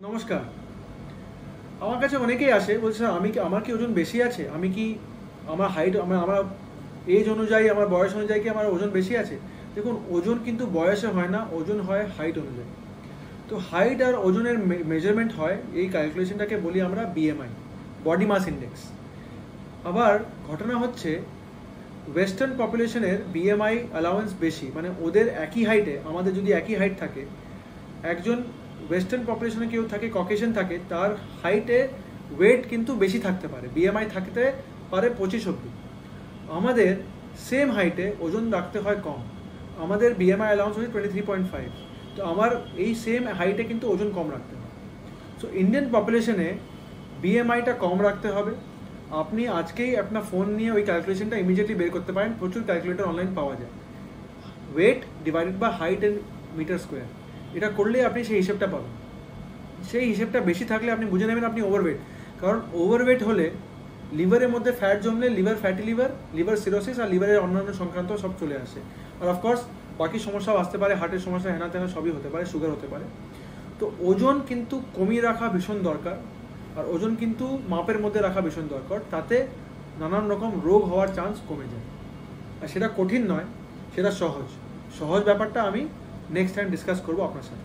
নমস্কার। আমার কাছে অনেকেই আসে বলছে, স্যার আমি কি আমার কি ওজন বেশি আছে? আমি কি আমার হাইট আমার এজ অনুযায়ী আমার বয়স অনুযায়ী কি আমার ওজন বেশি আছে? দেখুন, ওজন কিন্তু বয়সে হয় না, ওজন হয় হাইট অনুযায়ী। তো হাইট আর ওজনের মেজারমেন্ট হয়, এই ক্যালকুলেশনটাকে বলি আমরা বিএমআই, বডি মাস ইন্ডেক্স। আবার ঘটনা হচ্ছে ওয়েস্টার্ন পপুলেশনের বিএমআই অ্যালাউন্স বেশি, মানে ওদের একই হাইটে, আমাদের যদি একই হাইট থাকে, একজন ওয়েস্টার্ন পপুলেশনে কেউ থাকে, ককেশন থাকে, তার হাইটে ওয়েট কিন্তু বেশি থাকতে পারে, বিএমআই থাকতে পারে 25 অব্দি। আমাদের সেম হাইটে ওজন রাখতে হয় কম, আমাদের বিএমআই অ্যালাউন্স হচ্ছে 23.5। তো আমার এই সেম হাইটে কিন্তু ওজন কম রাখতে হয়। সো ইন্ডিয়ান পপুলেশনে বিএমআইটা কম রাখতে হবে। আপনি আজকেই আপনার ফোন নিয়ে ওই ক্যালকুলেশনটা ইমিডিয়েটলি বের করতে পারেন, প্রচুর ক্যালকুলেটর অনলাইন পাওয়া যায়। Weight divided by height and metre square, এটা করলেই আপনি সেই হিসেবটা পাবেন। সেই হিসেবটা বেশি থাকলে আপনি বুঝে নেবেন আপনি ওভারওয়েট। কারণ ওভারওয়েট হলে লিভারের মধ্যে ফ্যাট জমলে liver fatty liver, liver cirrhosis আর লিভারের অন্যান্য সংক্রান্ত সব চলে আসে। আর অফকোর্স বাকি সমস্যাও আসতে পারে, হার্টের সমস্যা, হেনা তেনা সবই হতে পারে, সুগার হতে পারে। তো ওজন কিন্তু কমিয়ে রাখা ভীষণ দরকার, আর ওজন কিন্তু মাপের মধ্যে রাখা ভীষণ দরকার। তাতে নানান রকম রোগ হওয়ার চান্স কমে যায়। আর সেটা কঠিন নয়, সেটা সহজ। সহজ ব্যাপারটা আমি নেক্সট টাইম ডিসকাস করবো আপনার সাথে।